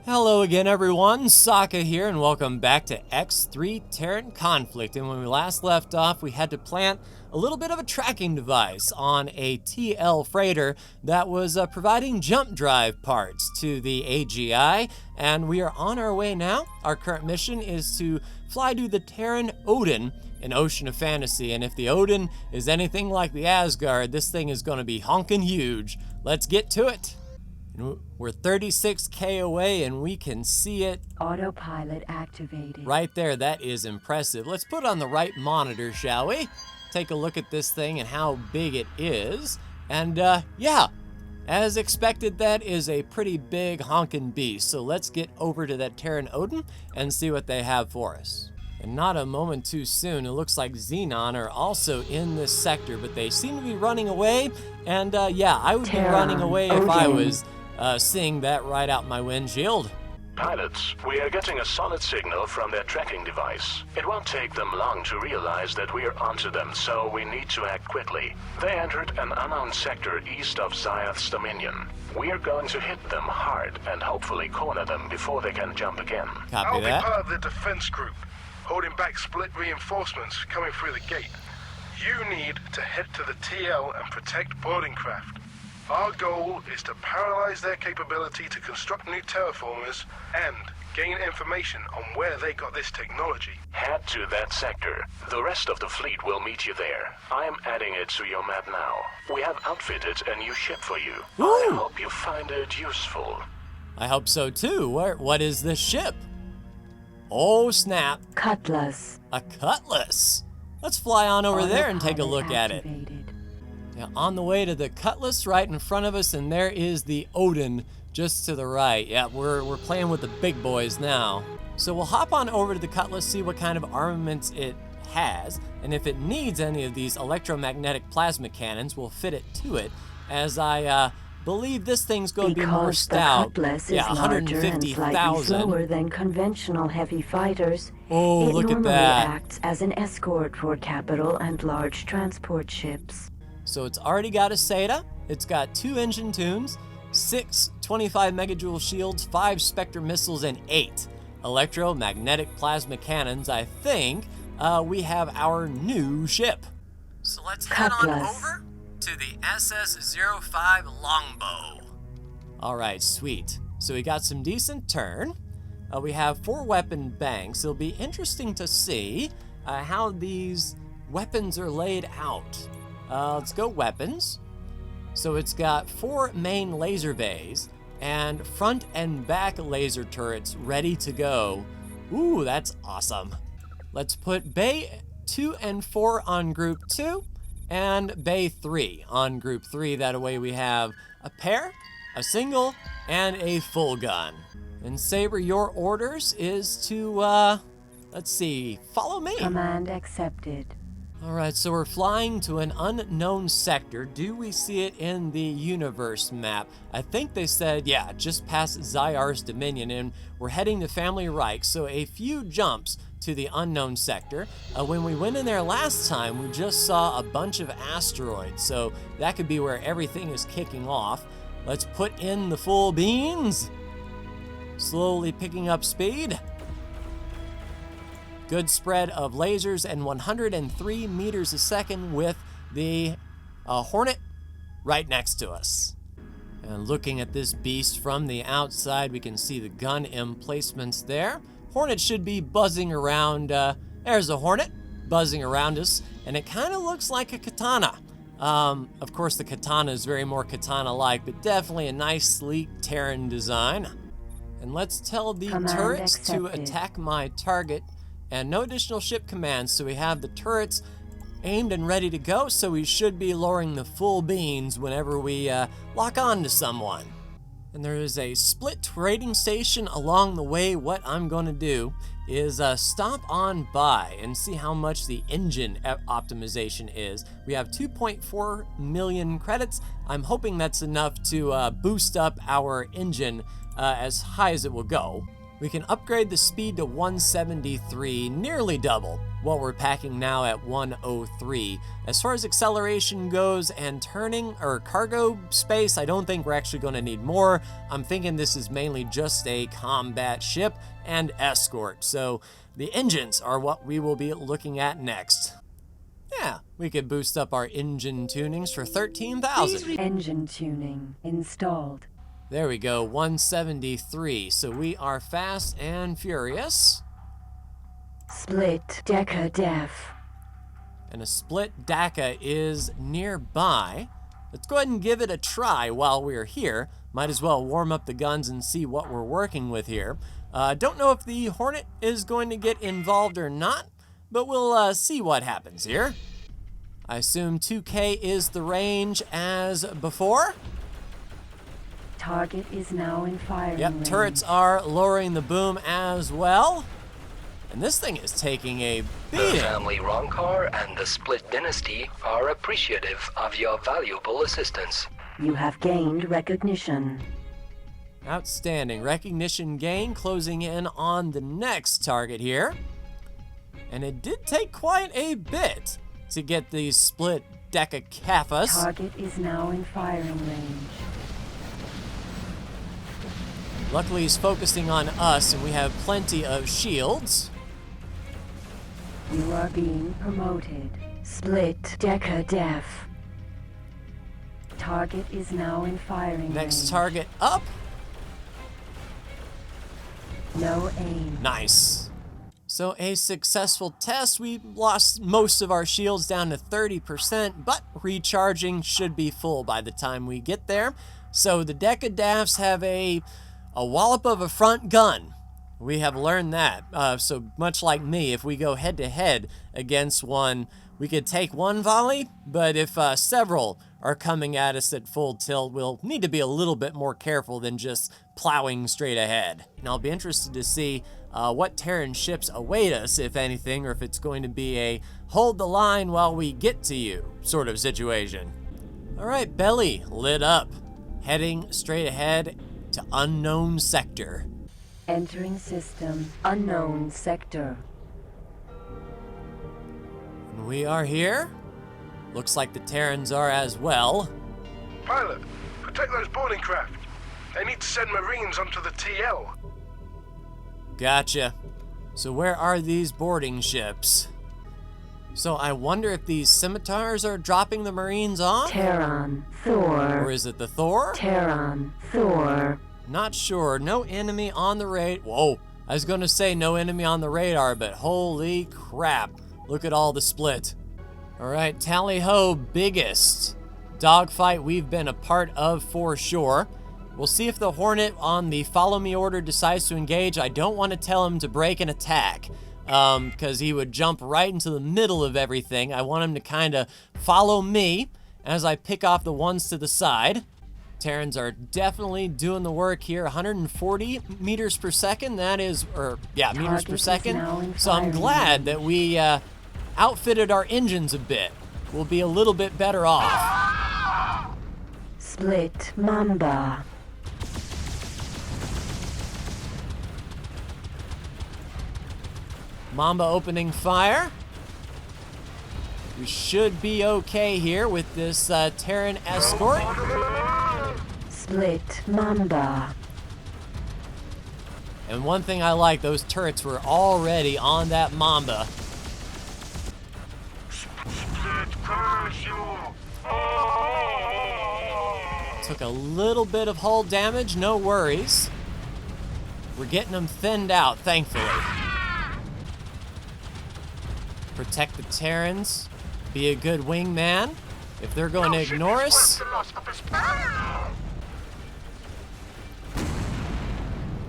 Hello again everyone, Saka here, and welcome back to X3 Terran Conflict. And when we last left off, we had to plant a little bit of a tracking device on a TL freighter that was providing jump drive parts to the AGI, and we are on our way now. Our current mission is to fly to the Terran Odin, an ocean of fantasy, and if the Odin is anything like the Asgard, this thing is going to be honking huge. Let's get to it. We're 36K away and we can see it. Autopilot activated. Right there, that is impressive. Let's put on the right monitor, shall we? Take a look at this thing and how big it is. And yeah, as expected, that is a pretty big honking beast. So let's get over to that Terran Odin and see what they have for us. And not a moment too soon, it looks like Xenon are also in this sector, but they seem to be running away. And yeah, I would be running away if I was seeing that right out my windshield. Pilots, we are getting a solid signal from their tracking device. It won't take them long to realize that we are onto them, so we need to act quickly. They entered an unknown sector east of Zioth's dominion. We are going to hit them hard and hopefully corner them before they can jump again. Copy that. I'll be part of the defense group, holding back split reinforcements coming through the gate. You need to head to the TL and protect boarding craft. Our goal is to paralyze their capability to construct new terraformers and gain information on where they got this technology. Head to that sector. The rest of the fleet will meet you there. I am adding it to your map now. We have outfitted a new ship for you. Woo! I hope you find it useful. I hope so too. What is this ship? Oh snap. Cutlass. A Cutlass. Let's fly on over there and take a look at it. Now, on the way to the Cutlass right in front of us, and there is the Odin just to the right. Yeah, we're playing with the big boys now. So we'll hop on over to the Cutlass, see what kind of armaments it has, and if it needs any of these electromagnetic plasma cannons, we'll fit it to it, as I believe this thing's going to be more stout. Because the Cutlass yeah, is larger and slightly 150,000. slower than conventional heavy fighters, Oh, it look at normally that. acts as an escort for capital and large transport ships. So it's already got a SATA, it's got 2 engine tunes, 6 25 megajoule shields, 5 Spectre missiles, and 8 electromagnetic plasma cannons. I think we have our new ship. So let's head on over to the SS-05 Longbow. All right, sweet. So we got some decent turn. We have 4 weapon banks. It'll be interesting to see how these weapons are laid out. Let's go weapons. So it's got 4 main laser bays and front and back laser turrets ready to go. Ooh, that's awesome. Let's put bay 2 and 4 on group 2 and bay 3 on group 3. That way we have a pair, a single, and a full gun. And Saber, your orders is to, let's see, follow me. Command accepted. All right, so we're flying to an unknown sector. Do we see it in the universe map? I think they said, yeah, just past Zyar's dominion, and we're heading to Family Reich, so a few jumps to the unknown sector. When we went in there last time, we just saw a bunch of asteroids, so that could be where everything is kicking off. Let's put in the full beans. Slowly picking up speed. Good spread of lasers and 103 meters a second with the Hornet right next to us. And looking at this beast from the outside, we can see the gun emplacements there. Hornet should be buzzing around. There's a Hornet buzzing around us, and it kind of looks like a katana. Of course, the katana is very more katana-like, but definitely a nice, sleek Terran design. And let's tell the turrets to attack my target. And no additional ship commands, so we have the turrets aimed and ready to go, so we should be lowering the full beans whenever we lock on to someone. And there is a split trading station along the way. What I'm going to do is stop on by and see how much the engine optimization is. We have 2.4 million credits. I'm hoping that's enough to boost up our engine as high as it will go. We can upgrade the speed to 173, nearly double what we're packing now at 103. As far as acceleration goes and turning or cargo space, I don't think we're actually going to need more. I'm thinking this is mainly just a combat ship and escort. So the engines are what we will be looking at next. Yeah, we could boost up our engine tunings for 13,000. Engine tuning installed. There we go, 173. So we are fast and furious. Split Deca Def. And a split DACA is nearby. Let's go ahead and give it a try while we're here. Might as well warm up the guns and see what we're working with here. Don't know if the Hornet is going to get involved or not, but we'll see what happens here. I assume 2K is the range as before. Target is now in firing Yep, range. turrets are lowering the boom as well. And this thing is taking a The beating. family Encore and the Split Dynasty are appreciative of your valuable assistance. You have gained recognition. Outstanding. Recognition gain, closing in on the next target here. And it did take quite a bit to get these split Decacafas. Target is now in firing range. Luckily, he's focusing on us, and we have plenty of shields. You are being promoted. Split Deca Def. Target is now in firing Next range. target up. No aim. Nice. So a successful test. We lost most of our shields down to 30%, but recharging should be full by the time we get there. So the Decadafs have a wallop of a front gun. We have learned that. So much like me, if we go head to head against one, we could take one volley, but if several are coming at us at full tilt, we'll need to be a little bit more careful than just plowing straight ahead. And I'll be interested to see what Terran ships await us, if anything, or if it's going to be a hold the line while we get to you sort of situation. All right, belly lit up, heading straight ahead to unknown sector. Entering system. Unknown sector. And we are here. Looks like the Terrans are as well. Pilot, protect those boarding craft. They need to send Marines onto the TL. Gotcha. So where are these boarding ships? So I wonder if these scimitars are dropping the Marines off? Terran. Or Thor. is it the Thor? Terran. Thor. Not sure. No enemy on the radar. Whoa. I was going to say no enemy on the radar, but holy crap. Look at all the split. All right, tally-ho, biggest dogfight we've been a part of for sure. We'll see if the Hornet on the follow me order decides to engage. I don't want to tell him to break an attack because he would jump right into the middle of everything. I want him to kind of follow me as I pick off the ones to the side. Terrans are definitely doing the work here. 140 meters per second, that is, or yeah, meters per Target is second. now in So I'm firing glad that we outfitted our engines a bit. We'll be a little bit better off. Split Mamba. Mamba opening fire. We should be okay here with this Terran escort. Split Mamba. And one thing I like, those turrets were already on that Mamba. Took a little bit of hull damage, no worries. We're getting them thinned out, thankfully. Protect the Terrans. Be a good wingman. If they're going to ignore us.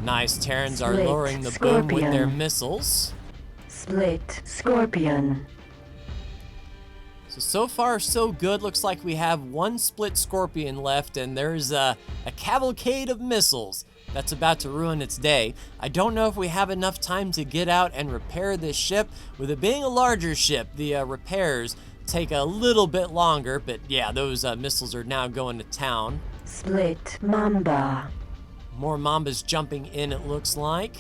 Nice, Terrans are Split lowering the boom with their Scorpion. missiles. Split Scorpion. So far, so good. Looks like we have one split Scorpion left, and there's a cavalcade of missiles that's about to ruin its day. I don't know if we have enough time to get out and repair this ship. With it being a larger ship, the repairs take a little bit longer, but yeah, those missiles are now going to town. Split Mamba. More Mambas jumping in, it looks like.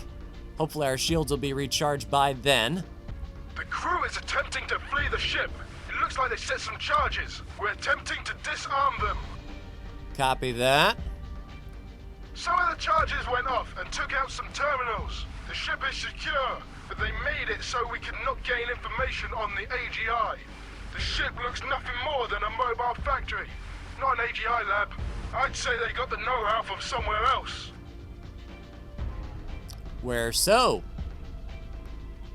Hopefully our shields will be recharged by then. The crew is attempting to flee the ship. It looks like they set some charges. We're attempting to disarm them. Copy that. Some of the charges went off and took out some terminals. The ship is secure, but they made it so we could not gain information on the AGI. The ship looks nothing more than a mobile factory, not an AGI lab. I'd say they got the know-how from somewhere else. Where so?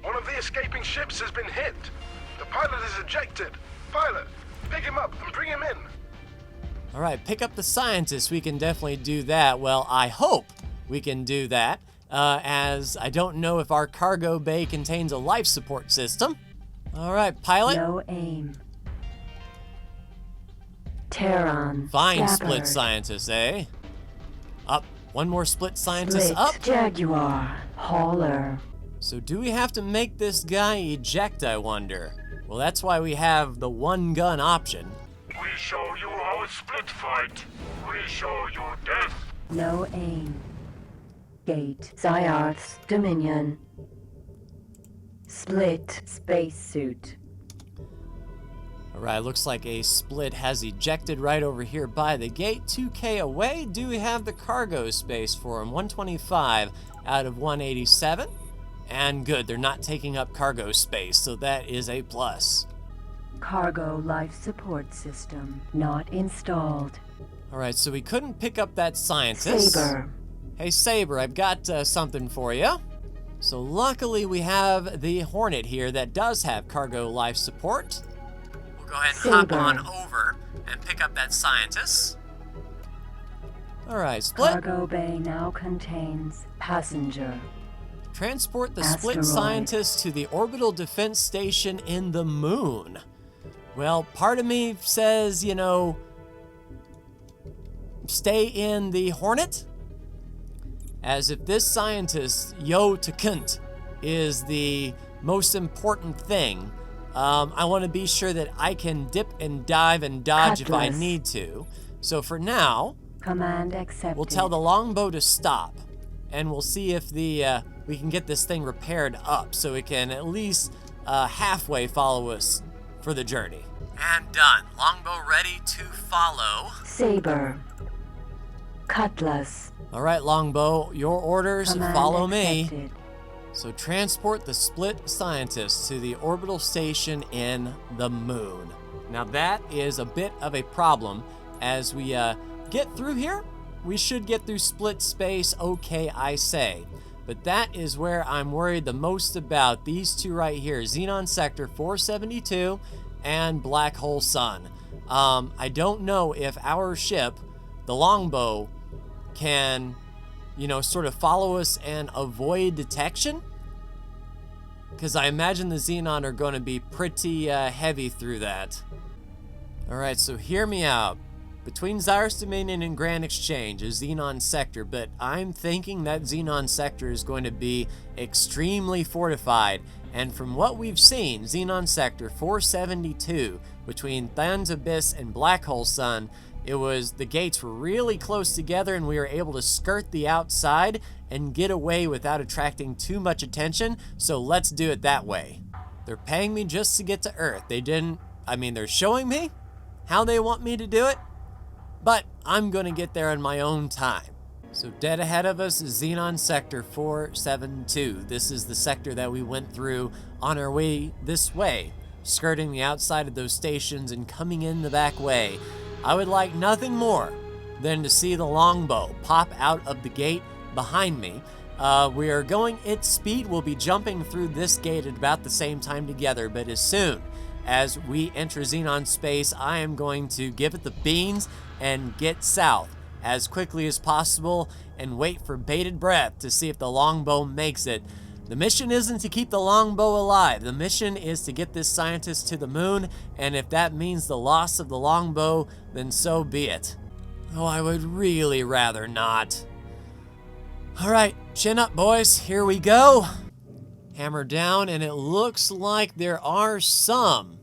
One of the escaping ships has been hit. The pilot is ejected. Pilot, pick him up and bring him in. All right, pick up the scientists. We can definitely do that. Well, I hope we can do that, as I don't know if our cargo bay contains a life support system. All right, pilot. No aim. Terran. Fine, Scabbard. split scientist, eh? Up. One more split scientist Split up. Jaguar. Hauler. So do we have to make this guy eject, I wonder? Well, that's why we have the one gun option. We show you our split fight. We show you death. No aim. Gate. Zyarth's Dominion. Split spacesuit. All right, looks like a split has ejected right over here by the gate. 2K away. Do we have the cargo space for him? 125 out of 187. And good, they're not taking up cargo space, so that is a plus. Cargo life support system not installed. All right, so we couldn't pick up that scientist. Saber. Hey, Saber, I've got something for you. So luckily we have the Hornet here that does have cargo life support. We'll go ahead and hop Saber. on over and pick up that scientist. All right, split. Cargo bay now contains passenger. Transport the split Asteroid. scientist to the orbital defense station in the moon. Well, part of me says, you know, stay in the Hornet. As if this scientist, Yo Takunt, is the most important thing, I want to be sure that I can dip and dive and dodge if I Cutlass. need to. So for now, Command accepted. we'll tell the longbow to stop, and we'll see if the we can get this thing repaired up so it can at least halfway follow us for the journey. And done. Longbow ready to follow. Saber. Cutlass. All right, Longbow, your orders, Command follow me. accepted. So transport the split scientists to the orbital station in the moon. Now that is a bit of a problem. As we get through here, we should get through split space, okay, I say. But that is where I'm worried the most about. These two right here, Xenon Sector 472 and Black Hole Sun. I don't know if our ship, the Longbow, can, you know, sort of follow us and avoid detection. Because I imagine the Xenon are going to be pretty heavy through that. All right, so hear me out. Between Zyrus Dominion and Grand Exchange is Xenon Sector, but I'm thinking that Xenon Sector is going to be extremely fortified. And from what we've seen, Xenon Sector 472, between Than's Abyss and Black Hole Sun, the gates were really close together and we were able to skirt the outside and get away without attracting too much attention, so let's do it that way. They're paying me just to get to Earth. They're showing me how they want me to do it, but I'm gonna get there in my own time. So dead ahead of us is Xenon Sector 472. This is the sector that we went through on our way this way, skirting the outside of those stations and coming in the back way. I would like nothing more than to see the Longbow pop out of the gate behind me. We are going its speed. We'll be jumping through this gate at about the same time together, but as soon as we enter Xenon space, I am going to give it the beans and get south as quickly as possible and wait for bated breath to see if the Longbow makes it. The mission isn't to keep the Longbow alive. The mission is to get this scientist to the moon, and if that means the loss of the Longbow, then so be it. Oh, I would really rather not. All right, chin up, boys. Here we go. Hammer down, and it looks like there are some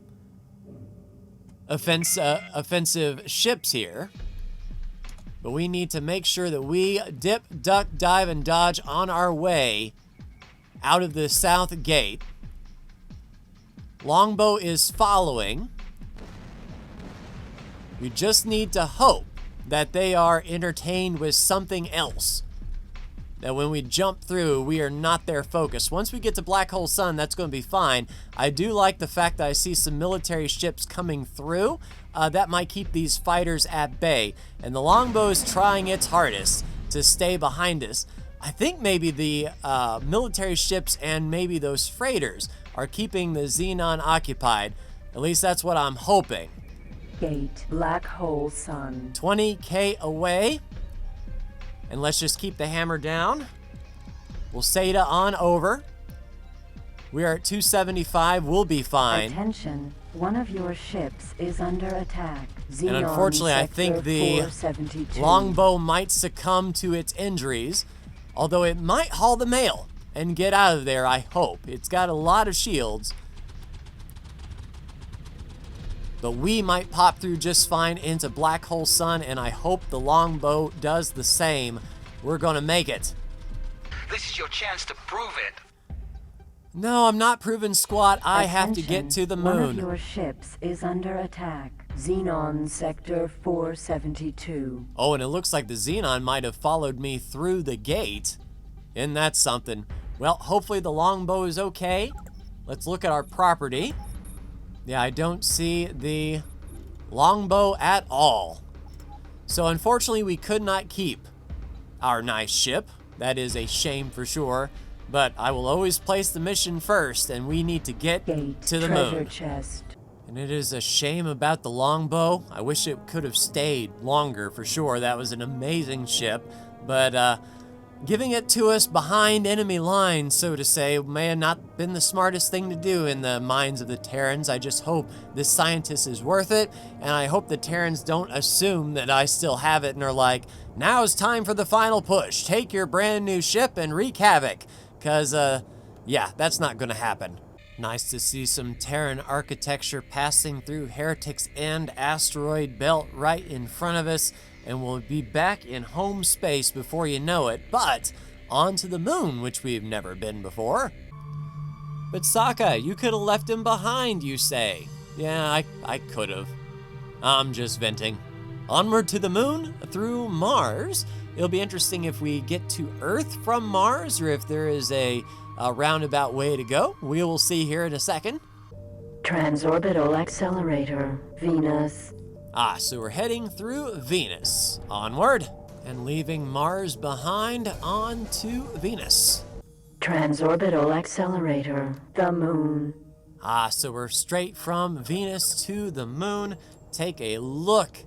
offensive ships here. But we need to make sure that we dip, duck, dive, and dodge on our way out of the south gate. Longbow is following. We just need to hope that they are entertained with something else. That when we jump through, we are not their focus. Once we get to Black Hole Sun, that's going to be fine. I do like the fact that I see some military ships coming through. That might keep these fighters at bay. And the Longbow is trying its hardest to stay behind us. I think maybe the military ships and maybe those freighters are keeping the Xenon occupied. At least that's what I'm hoping. Gate, Black Hole Sun. 20k away. And let's just keep the hammer down. We'll SATA on over. We are at 275. We'll be fine. Attention. One of your ships is under attack. And unfortunately, I think the Longbow might succumb to its injuries. Although it might haul the mail and get out of there, I hope. It's got a lot of shields. But we might pop through just fine into Black Hole Sun, and I hope the Longbow does the same. We're gonna make it. This is your chance to prove it. No, I'm not proving squat. I have to get to the moon. One of your ships is under attack. Xenon Sector 472. Oh, and it looks like the Xenon might have followed me through the gate. Isn't that something? Well, hopefully the Longbow is okay. Let's look at our property. Yeah, I don't see the Longbow at all. So unfortunately, we could not keep our nice ship. That is a shame for sure. But I will always place the mission first, and we need to get to the moon. Chest. And it is a shame about the Longbow. I wish it could have stayed longer for sure. That was an amazing ship. But giving it to us behind enemy lines, so to say, may have not been the smartest thing to do in the minds of the Terrans. I just hope this scientist is worth it, and I hope the Terrans don't assume that I still have it and are like, now's time for the final push. Take your brand new ship and wreak havoc. Because, yeah, that's not going to happen. Nice to see some Terran architecture passing through Heretic's End asteroid belt right in front of us, and we'll be back in home space before you know it, but onto the moon, which we've never been before. But Saka, you could have left him behind, you say. Yeah, I could have. I'm just venting. Onward to the moon through Mars. It'll be interesting if we get to Earth from Mars or if there is a roundabout way to go. We will see here in a second. Transorbital accelerator, Venus. So we're heading through Venus. Onward and leaving Mars behind onto Venus. Transorbital accelerator, the moon. So we're straight from Venus to the moon. Take a look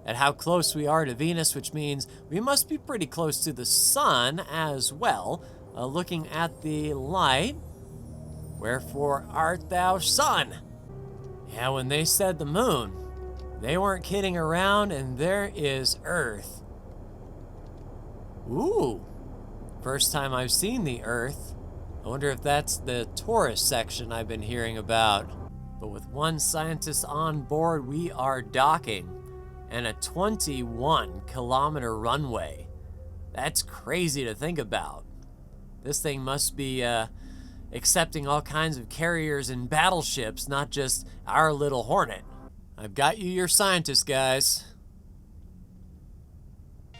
at how close we are to Venus, which means we must be pretty close to the sun as well. Looking at the light, wherefore art thou, sun? Yeah, when they said the moon, they weren't kidding around, and there is Earth. Ooh, first time I've seen the Earth. I wonder if that's the Taurus section I've been hearing about. But with one scientist on board, we are docking. And a 21-kilometer runway. That's crazy to think about. This thing must be accepting all kinds of carriers and battleships, not just our little Hornet. I've got you your scientist, guys.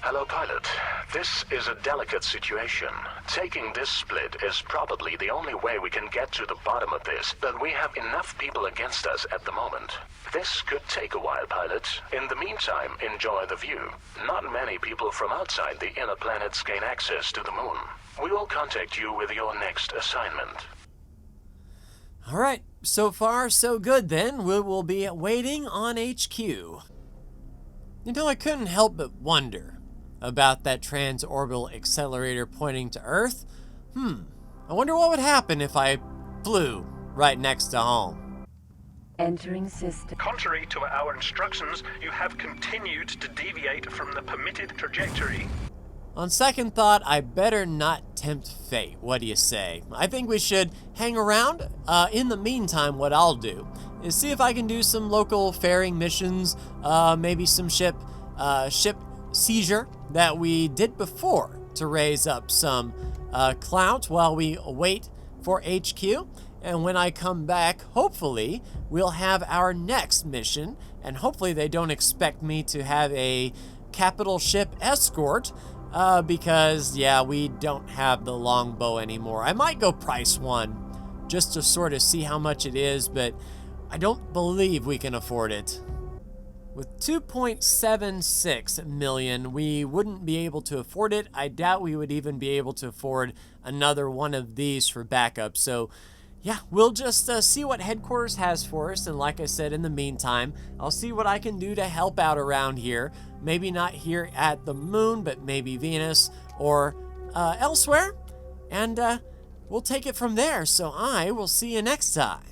Hello, pilot. This is a delicate situation. Taking this split is probably the only way we can get to the bottom of this, but we have enough people against us at the moment. This could take a while, pilot. In the meantime, enjoy the view. Not many people from outside the inner planets gain access to the moon. We will contact you with your next assignment. All right, so far so good then. We will be waiting on HQ. You know, I couldn't help but wonder about that transorbital accelerator pointing to Earth. I wonder what would happen if I flew right next to home. Entering system. Contrary to our instructions, you have continued to deviate from the permitted trajectory. On second thought, I better not tempt fate. What do you say? I think we should hang around. In the meantime, what I'll do is see if I can do some local ferrying missions, maybe some ship seizure that we did before to raise up some clout while we await for HQ. And when I come back, hopefully, we'll have our next mission. And hopefully they don't expect me to have a capital ship escort. Because, yeah, we don't have the longbow anymore. I might go price one just to sort of see how much it is, but I don't believe we can afford it. With 2.76 million, we wouldn't be able to afford it. I doubt we would even be able to afford another one of these for backup. So, yeah, we'll just see what headquarters has for us. And like I said, in the meantime, I'll see what I can do to help out around here. Maybe not here at the moon, but maybe Venus or elsewhere. And we'll take it from there. So I will see you next time.